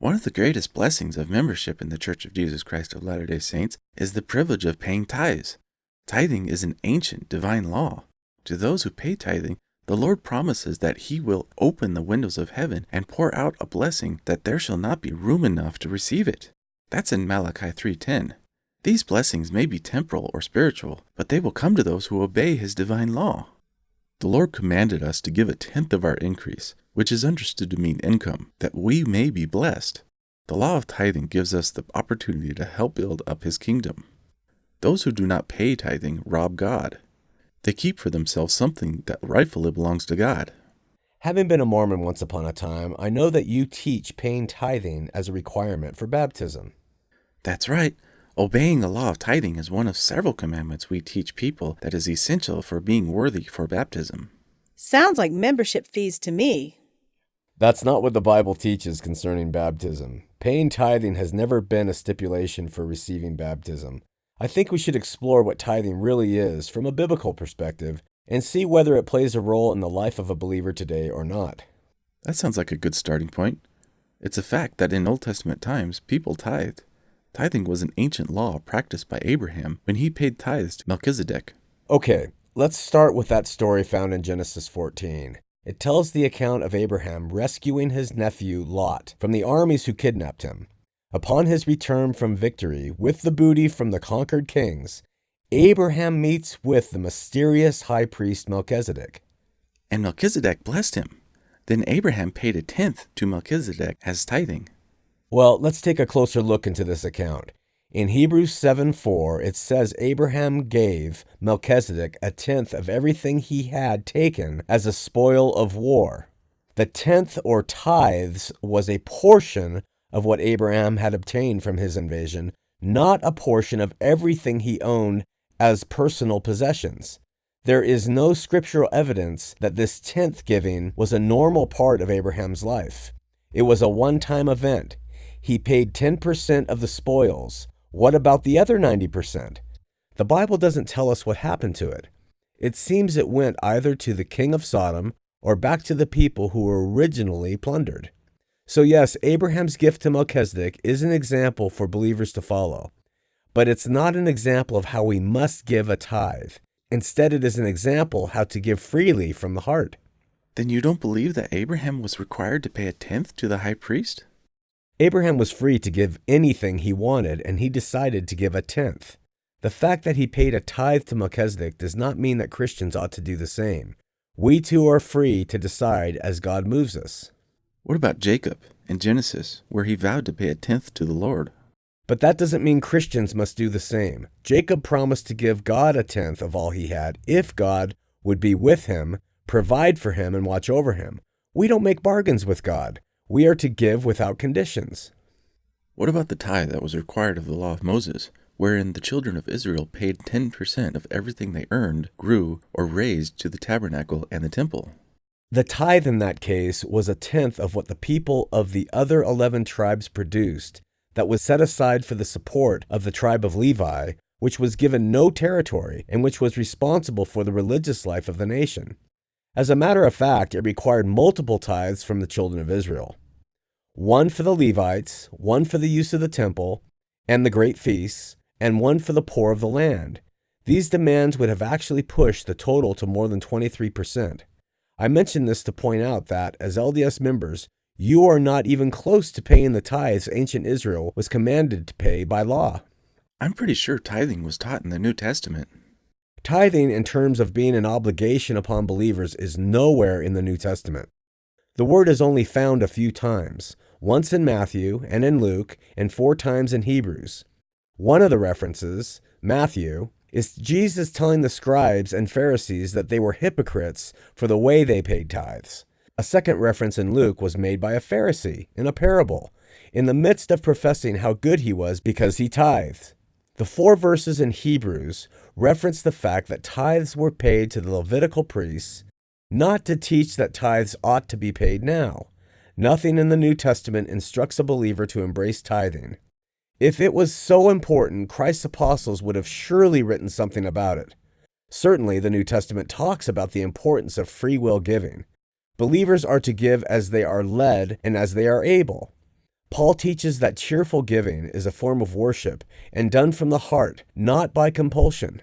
One of the greatest blessings of membership in the Church of Jesus Christ of Latter-day Saints is the privilege of paying tithes. Tithing is an ancient divine law. To those who pay tithing, the Lord promises that He will open the windows of heaven and pour out a blessing that there shall not be room enough to receive it. That's in Malachi 3:10. These blessings may be temporal or spiritual, but they will come to those who obey His divine law. The Lord commanded us to give a tenth of our increase, which is understood to mean income, that we may be blessed. The law of tithing gives us the opportunity to help build up His kingdom. Those who do not pay tithing rob God. They keep for themselves something that rightfully belongs to God. Having been a Mormon once upon a time, I know that you teach paying tithing as a requirement for baptism. That's right. Obeying the law of tithing is one of several commandments we teach people that is essential for being worthy for baptism. Sounds like membership fees to me. That's not what the Bible teaches concerning baptism. Paying tithing has never been a stipulation for receiving baptism. I think we should explore what tithing really is from a biblical perspective and see whether it plays a role in the life of a believer today or not. That sounds like a good starting point. It's a fact that in Old Testament times, people tithed. Tithing was an ancient law practiced by Abraham when he paid tithes to Melchizedek. Okay, let's start with that story found in Genesis 14. It tells the account of Abraham rescuing his nephew Lot from the armies who kidnapped him. Upon his return from victory with the booty from the conquered kings, Abraham meets with the mysterious high priest Melchizedek. And Melchizedek blessed him. Then Abraham paid a tenth to Melchizedek as tithing. Well, let's take a closer look into this account. In Hebrews 7:4, it says Abraham gave Melchizedek a tenth of everything he had taken as a spoil of war. The tenth or tithes was a portion of what Abraham had obtained from his invasion, not a portion of everything he owned as personal possessions. There is no scriptural evidence that this tenth giving was a normal part of Abraham's life. It was a one-time event. He paid 10% of the spoils. What about the other 90%? The Bible doesn't tell us what happened to it. It seems it went either to the king of Sodom or back to the people who were originally plundered. So yes, Abraham's gift to Melchizedek is an example for believers to follow, but it's not an example of how we must give a tithe. Instead, it is an example how to give freely from the heart. Then you don't believe that Abraham was required to pay a tenth to the high priest? Abraham was free to give anything he wanted, and he decided to give a tenth. The fact that he paid a tithe to Melchizedek does not mean that Christians ought to do the same. We too are free to decide as God moves us. What about Jacob in Genesis, where he vowed to pay a tenth to the Lord? But that doesn't mean Christians must do the same. Jacob promised to give God a tenth of all he had if God would be with him, provide for him, and watch over him. We don't make bargains with God. We are to give without conditions. What about the tithe that was required of the law of Moses, wherein the children of Israel paid 10% of everything they earned, grew, or raised to the tabernacle and the temple? The tithe in that case was a tenth of what the people of the other 11 tribes produced that was set aside for the support of the tribe of Levi, which was given no territory and which was responsible for the religious life of the nation. As a matter of fact, it required multiple tithes from the children of Israel. One for the Levites, one for the use of the temple and the great feasts, and one for the poor of the land. These demands would have actually pushed the total to more than 23%. I mention this to point out that, as LDS members, you are not even close to paying the tithes ancient Israel was commanded to pay by law. I'm pretty sure tithing was taught in the New Testament. Tithing, in terms of being an obligation upon believers, is nowhere in the New Testament. The word is only found a few times, once in Matthew and in Luke, and 4 times in Hebrews. One of the references, Matthew, is Jesus telling the scribes and Pharisees that they were hypocrites for the way they paid tithes. A second reference in Luke was made by a Pharisee in a parable, in the midst of professing how good he was because he tithed. The 4 verses in Hebrews reference the fact that tithes were paid to the Levitical priests, not to teach that tithes ought to be paid now. Nothing in the New Testament instructs a believer to embrace tithing. If it was so important, Christ's apostles would have surely written something about it. Certainly, the New Testament talks about the importance of free will giving. Believers are to give as they are led and as they are able. Paul teaches that cheerful giving is a form of worship and done from the heart, not by compulsion.